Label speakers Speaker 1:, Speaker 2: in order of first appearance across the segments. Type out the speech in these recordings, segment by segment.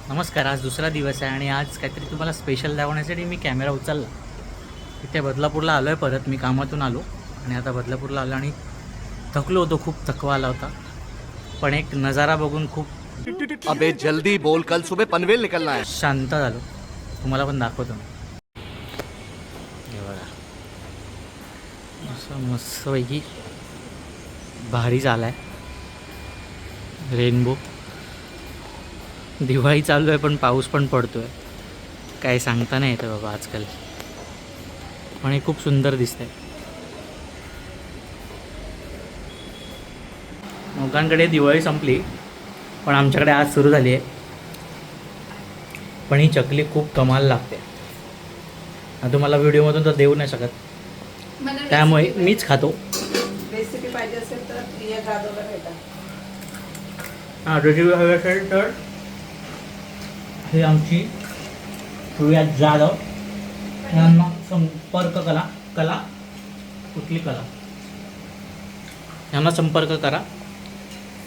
Speaker 1: नमस्कार. आज दुसरा दिवस आहे आणि आज काहीतरी तुम्हाला स्पेशल दाखवण्यासाठी मी कॅमेरा उचलला. इथे बदलापूरला आलो आहे. परत मी कामातून आलो आणि आता बदलापूरला आलो आणि थकलो होतो. खूप थकवा आला होता. पण एक नजारा बघून खूप
Speaker 2: अबे जल्दी बोल, कल सुबह पनवेल निकलना है.
Speaker 1: शांत झालो. तुम्हाला पण दाखवतो मी. हे बघा, असं मस्तपैकी भारी झाला आहे. रेनबो. दिवाळी चालू आहे पण पाऊस पण पडतो आहे. काय सांगता नाही येतं बाबा आजकाल. पण हे खूप सुंदर दिसतंय. लोकांकडे दिवाळी संपली पण आमच्याकडे आज सुरू झाली आहे. पण ही चकली खूप कमाल लागते. आता तुम्हाला व्हिडिओमधून तर देऊ नाही शकत, त्यामुळे मीच खातो.
Speaker 3: रेसिपी पाहिजे असेल तर प्रिया जाधवला भेटा.
Speaker 1: हां, रेसिपी हवी असेल तर हे आमची प्रिया जाधव यांना संपर्क कला कुठली कला यांना संपर्क करा.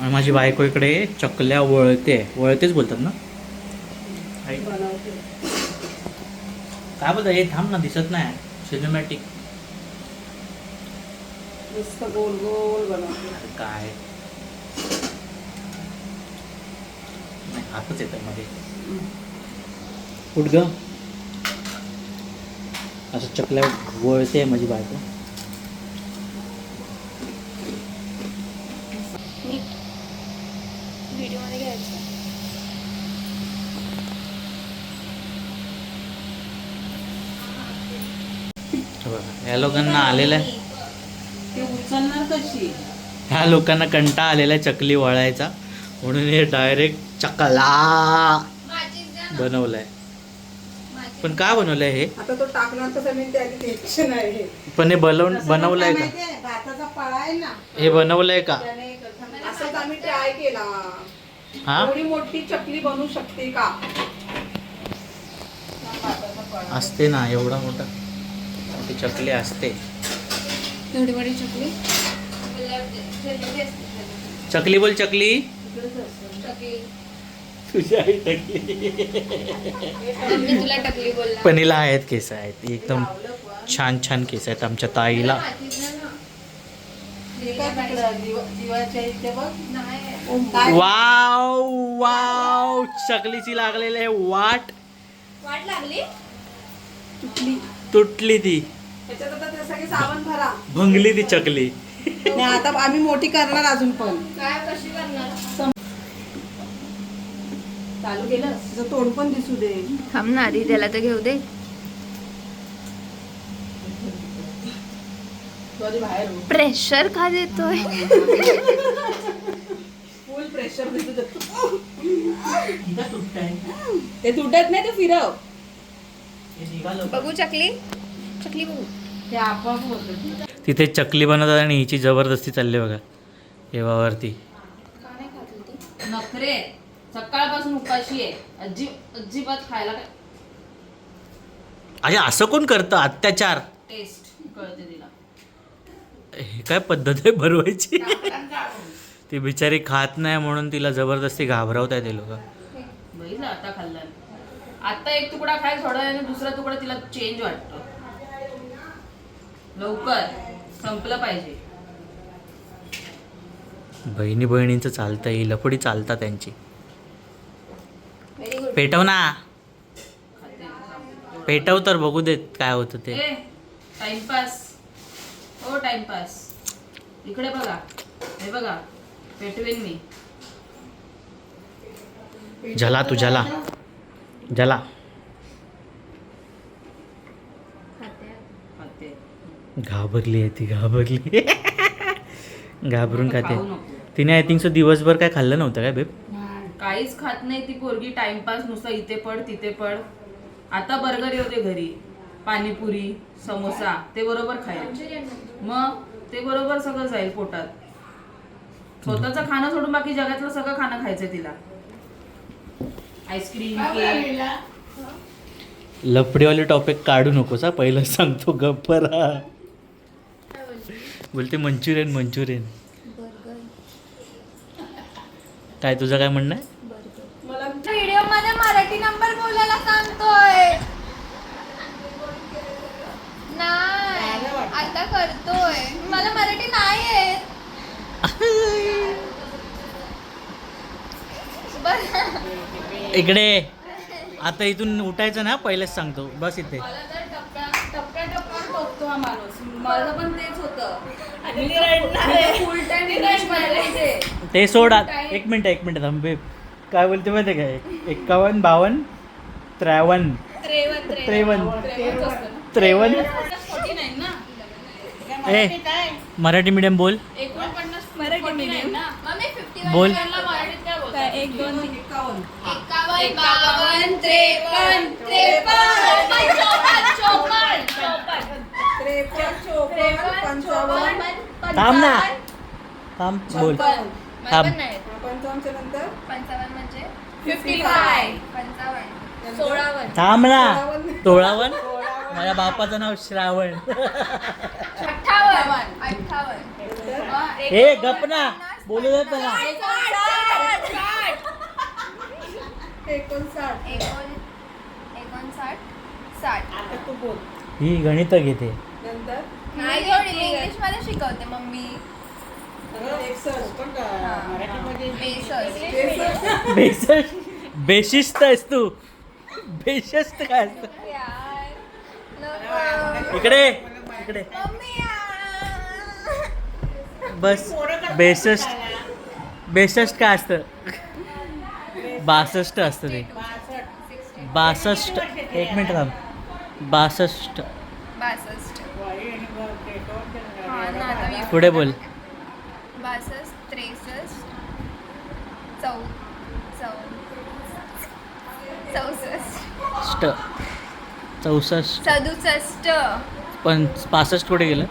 Speaker 1: आणि माझी बायको इकडे चकल्या वळतेच बोलतात ना
Speaker 3: बनवते.
Speaker 1: काय बोलतात हे? थांब ना, दिसत नाही. सिनेमॅटिक
Speaker 3: नुसतं गोल गोल बनवते.
Speaker 1: काय नाही, हातच येतं मध्ये. उठ ग. असं चकल्या वळते माझी बायको.
Speaker 4: व्हिडिओमध्ये घ्यायचं.
Speaker 1: ह्या लोकांना आलेलं आहे.
Speaker 3: ती उचलणार कशी?
Speaker 1: ह्या लोकांना कंटाळा आलेला आहे चकली वळायचा, म्हणून हे डायरेक्ट चकला बनवलंय. पण का बनवलंय हे?
Speaker 3: आता तो टाकणार तर मी त्याची टेन्शन आहे.
Speaker 1: पण हे बनवलंय का?
Speaker 3: भाताचा पळा आहे ना,
Speaker 1: हे बनवलंय का?
Speaker 3: असंच आम्ही ट्राय केला.
Speaker 1: हा,
Speaker 3: एवढी मोठी चकली बनवू शकते का?
Speaker 1: असते ना, एवढा मोठा मोठी चकली असते.
Speaker 4: एवढी मोठी चकली.
Speaker 1: चकली बोल, चकली. तुझी आई टकली.
Speaker 4: मी तुला टकली बोलला.
Speaker 1: पण हिला आहेत केस आहेत एकदम छान छान केस आहेत आमच्या ताईला.
Speaker 3: जीवाच्या इथे बघ.
Speaker 1: वाव वाव, चकलीची लागलेली आहे वाट
Speaker 4: लागली.
Speaker 1: तुटली ती,
Speaker 3: त्याच्यात आता ते सगळे साबण भरा.
Speaker 1: भंगली ती चकली.
Speaker 3: नाही, आता आम्ही मोठी करणार अजून पण.
Speaker 4: काय कशी करणार?
Speaker 3: चालू केलं तुझं तोंड पण दिसू दे.
Speaker 4: थांब ना, आधी त्याला तर घेऊ दे.
Speaker 3: तू आधी बाहेर हो.
Speaker 4: प्रेशर का देतोय?
Speaker 3: फुल प्रेशर देतो. ते तुटत नाही, ते फिरव.
Speaker 4: बघू चकली. चकली बघू.
Speaker 3: ते आपोआप होतं.
Speaker 1: तिथे चकली बनवतात आणि हिची जबरदस्ती चालली बघा देवावरती.
Speaker 4: का नाही खात होती?
Speaker 5: नखरे सकाळपासून उपाशी आहे. अजिबात खायला
Speaker 1: अरे असं कोण करतं? अत्याचार.
Speaker 5: टेस्ट कळते तिला.
Speaker 1: हे काय पद्धत आहे भरवायची? ती बिचारी खात नाही म्हणून तिला जबरदस्ती घाबरवताय ते लोक.
Speaker 5: बघितलं आता खाल्लं. आता एक तुकडा खाय, थोडा आणि दुसरा तुकडा तिला चेंज वाटतो. लवकर संपलं पाहिजे.
Speaker 1: बहिणी बहिणींचं चालतं, ही लफडी चालतात त्यांची.
Speaker 4: Very good.
Speaker 1: पेटव ना,
Speaker 5: खाते.
Speaker 1: पेटव तर बघू देत काय होतं ते.
Speaker 5: ए टाइमपास. हो टाइमपास. इकडे बघा, हे बघा, पेटवेन मी.
Speaker 1: जला तू, जला जला.
Speaker 4: खाते.
Speaker 5: खाते.
Speaker 1: घाबरली आहे ती, घाबरली. घाबरून
Speaker 5: खाऊ
Speaker 1: खाते.
Speaker 5: नको.
Speaker 1: तिने आय थिंक सो दिवसभर काय खाल्लं नव्हतं काय बेब?
Speaker 5: काहीच खात नाही ती पोरगी. टाइमपास नुसतं इथे पड तिथे पड. आता बर्गर येऊ घरी, पाणीपुरी, समोसा, ते बरोबर खायला. मग ते बरोबर सगळं जाईल पोटात. स्वतःचं खाणं सोडून बाकी जगातलं सगळं खाणं खायचंय तिला. Ice cream, cake.
Speaker 1: लफडेवाले टॉपिक काढू नकोस हा, पहिलं सांगतो. गप्परा बोलते मंचुरियन मंचुरियन.
Speaker 4: बर्गर.
Speaker 1: काय तुझं काय म्हणणं आहे?
Speaker 4: व्हिडिओ मध्ये मला मराठी नंबर बोलायला सांगतोय. नाही आता करतोय. मला मराठी नाही येत. बरं.
Speaker 1: इकडे आता इथून उठायचं ना, पहिलेच सांगतो. बस इथे.
Speaker 5: मला तर टप्प्यावर बघतो हा माणूस. माझं पण तेच होतं. फुल टाइम इंग्लिश मध्ये
Speaker 1: ते सोडा. एक मिनिट थांबे. काय बोलते माहिती काय? 51, 52, 53, 53. ए मराठी मीडियम बोल.
Speaker 5: 49 मराठी मीडियम ना.
Speaker 1: बोल.
Speaker 5: मराठीत काय बोलतात?
Speaker 3: 1, 2, 51.
Speaker 4: 51, 52, 53, 54.
Speaker 1: थांब ना. थांब बोल. थांब.
Speaker 3: 55 नंतर
Speaker 4: 55 म्हणजे
Speaker 5: 55.
Speaker 4: 55. 16.
Speaker 1: थांब ना. 16. माझ्या बापाचं नाव श्रावण.
Speaker 4: 58. 58.
Speaker 1: ए गप ना. बोलू देत ना.
Speaker 3: 59.
Speaker 4: 60.
Speaker 3: आता तू बोल.
Speaker 1: ही गणित घेते.
Speaker 3: नंतर
Speaker 4: नाही एवढी इंग्लिश मध्ये शिकवते मम्मी.
Speaker 3: 61 पण मराठीमध्ये
Speaker 4: 63.
Speaker 3: 63.
Speaker 1: बेशिस्त आहेस तू. बेशिस्त काय असतं?
Speaker 4: यार नको.
Speaker 1: इकडे
Speaker 4: मम्मी यार.
Speaker 1: बस. बेसष्ट काय असतं? 62 असतं ते. 62. एक मिनिट थांब. 62.
Speaker 4: 62. हा ना, आता मी
Speaker 1: पुढे बोल.
Speaker 4: 62, 63,
Speaker 1: 64.
Speaker 4: 67.
Speaker 1: पण 65 कुठे गेलं?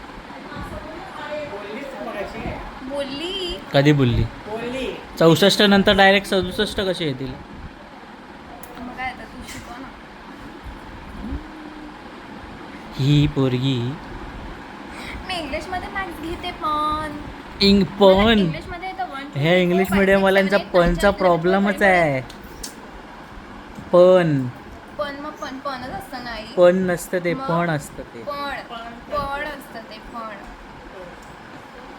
Speaker 4: बोलली.
Speaker 1: कधी बोलली? 64 नंतर डायरेक्ट 67 कसे येतील?
Speaker 4: मग काय आता तू शिकव ना.
Speaker 1: ही पोरगी
Speaker 4: मी इंग्लिश मध्ये मॅथ्स घेते पण
Speaker 1: पण
Speaker 4: इंग्लिश मध्ये येतं 1, 2,
Speaker 1: ह्या
Speaker 4: 3,
Speaker 1: इंग्लिश
Speaker 4: 4, 5,
Speaker 1: मिडियम
Speaker 4: 6,
Speaker 1: वाल्यांचा
Speaker 4: 7, 8, 9,
Speaker 1: पणचा
Speaker 4: 10,
Speaker 1: प्रॉब्लेमच
Speaker 4: 11,
Speaker 1: आहे. पण
Speaker 4: पणच असतं नाही.
Speaker 1: पण नसतं ते.
Speaker 4: मग?
Speaker 1: पण असतं ते.
Speaker 4: पण असतं ते.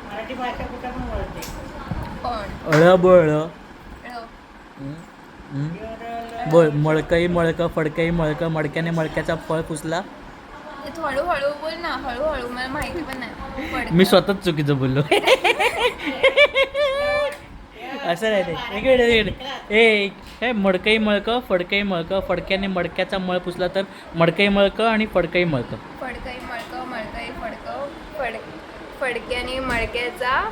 Speaker 3: मराठी भाषा कुठं पण वळते.
Speaker 4: पण
Speaker 1: अळबळ.
Speaker 4: ळ.
Speaker 1: बोल. मळकई मळक फडकई मळक मडक्याने मडक्याचा फळ पुसला.
Speaker 4: तू हळूहळू बोल ना. हळूहळू मला माहिती पण नाही. पडतं.
Speaker 1: मी स्वतःच चुकीचं बोललो. असं नाही ते. इकडे ए हे मडकई मळक फडकई मळक फडक्याने मडक्याचा मळ पुसला तर मडकई मळक आणि फडकई मळक.
Speaker 4: फडकई फडक्याने मडक्याचा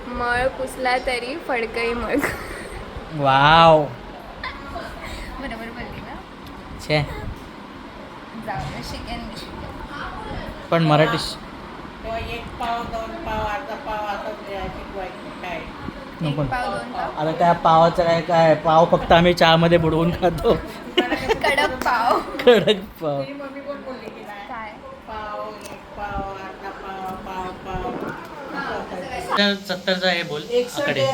Speaker 4: मळ पुसला तरी फडकई मळक.
Speaker 1: वाव.
Speaker 4: बरोबर बोलली ना.
Speaker 1: छे.
Speaker 4: जाऊ शिकेन मी शिकेन.
Speaker 1: पण मराठी
Speaker 3: तेव्हा 1 पाव 2 पाव अर्धा पाव असं शिकवायचं काय.
Speaker 4: एक
Speaker 1: पण
Speaker 4: पाव 2 पाव.
Speaker 1: आता त्या पावाचं काय पाव फक्त आम्ही चहामध्ये बुडवून खातो.
Speaker 4: कडक पाव.
Speaker 1: कडक पाव.
Speaker 3: तुझी मम्मी पण बोलली की नाही
Speaker 4: काय
Speaker 3: पाव 1 पाव अर्धा पाव पाव पाव
Speaker 1: 70चा हे बोल. आकडे.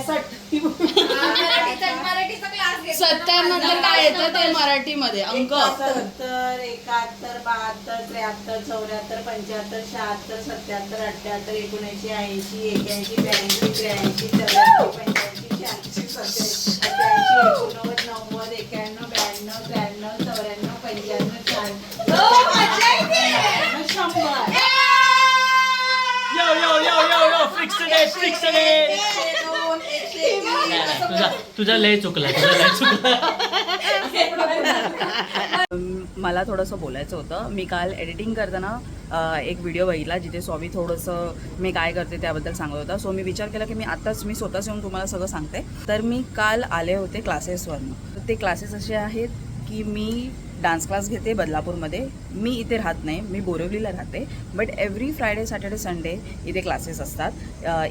Speaker 5: 70 नंतर काय येतं ते मराठीमध्ये अंक.
Speaker 3: 71, 71, 72, 73, 74, 75, 76, 77, 78, 79, 80, 81, 82, 83, 84, 85, 86, 87, 88, 89, 90, 91, 92, 93, 94, 95, 96, 100.
Speaker 1: यो फिक्स तुझा लय चुकला.
Speaker 5: मला थोडंसं बोलायचं होतं. मी काल एडिटिंग करताना एक व्हिडिओ बघितला जिथे स्वामी थोडंसं मी काय करते त्याबद्दल सांगत होता. सो मी विचार केला की मी स्वतःच येऊन तुम्हाला सगळं सांगते. तर मी काल आले होते क्लासेसवरनं. तर ते क्लासेस असे आहेत की मी डान्स क्लास घेते बदलापूरमध्ये. मी इथे राहत नाही, मी बोरिवलीला राहते. But every Friday Saturday Sunday इथे क्लासेस असतात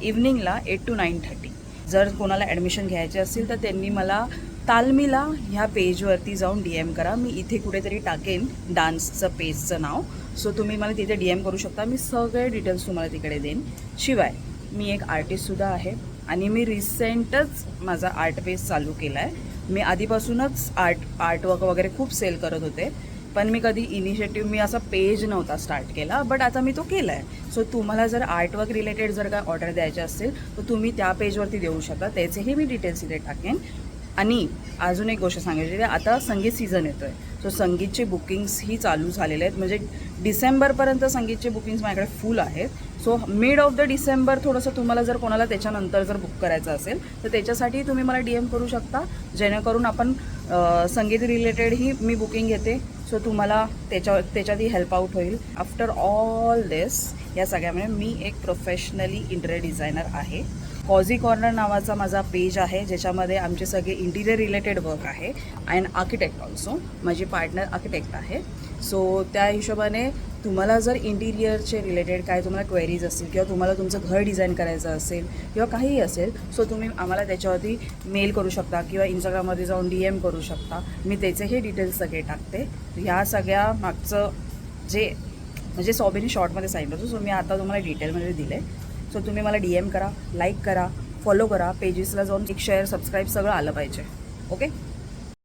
Speaker 5: इव्हनिंगला 8 to 9:30. जर कोणाला ॲडमिशन घ्यायचे असतील तर त्यांनी मला तालमीला ह्या पेजवरती जाऊन DM करा. मी इथे कुठेतरी टाकेन डान्सचं पेजचं नाव. सो तुम्ही मला तिथे DM करू शकता. मी सगळे डिटेल्स तुम्हाला तिकडे देईन. शिवाय मी एक आर्टिस्टसुद्धा आहे आणि मी रिसेंटच माझा आर्ट पेज चालू केला आहे.
Speaker 6: मी आधीपासूनच आर्टवर्क वगैरे खूप सेल करत होते, पण मी कधी मी असा पेज नव्हता स्टार्ट केला, बट आता मी तो केला आहे. सो तुम्हाला जर आर्टवर्क रिलेटेड जर काय ऑर्डर द्यायचे असेल तर तुम्ही त्या पेजवरती देऊ शकता, त्याचेही मी डिटेल्स इथे टाकेन. आणि अजून एक गोष्ट सांगायची आहे, आता संगीत सीझन येतो आहे. सो संगीतचे बुकिंग्सही चालू झालेले आहेत, म्हणजे डिसेंबरपर्यंत संगीतचे बुकिंग्स माझ्याकडे फुल आहेत. So mid of the December थोडंसं तुम्हाला जर कोणाला त्याच्यानंतर जर बुक करायचं असेल तर त्याच्यासाठी तुम्ही मला DM करू शकता, जेणेकरून आपण संगीत रिलेटेडही मी बुकिंग घेते. सो तुम्हाला त्याच्यातही हेल्प आउट होईल. आफ्टर ऑल दिस, या सगळ्यामुळे मी एक प्रोफेशनली इंटिरियर डिझायनर आहे. कॉझी कॉर्नर नावाचा माझा पेज आहे, ज्याच्यामध्ये आमचे सगळे इंटिरियर रिलेटेड वर्क आहे. अँड आर्किटेक्ट ऑल्सो, माझी पार्टनर आर्किटेक्ट आहे. सो त्या हिशोबाने तुम्हाला जर इंटिरियरचे रिलेटेड काय तुम्हाला क्वेरीज असतील किंवा तुम्हाला तुमचं घर डिझाईन करायचं असेल किंवा काहीही असेल, सो तुम्ही आम्हाला त्याच्यावरती मेल करू शकता किंवा इंस्टाग्राममध्ये जाऊन DM करू शकता. मी त्याचेही डिटेल्स सगळे टाकते. ह्या सगळ्या मागचं जे म्हणजे सॉबीने शॉर्टमध्ये सांगितलं होतं, सो मी आता तुम्हाला डिटेलमध्ये दिले. सो तुम्ही मला DM करा, लाईक करा, फॉलो करा, पेजेसला जाऊन एक शेअर, सबस्क्राईब सगळं आलं पाहिजे. ओके.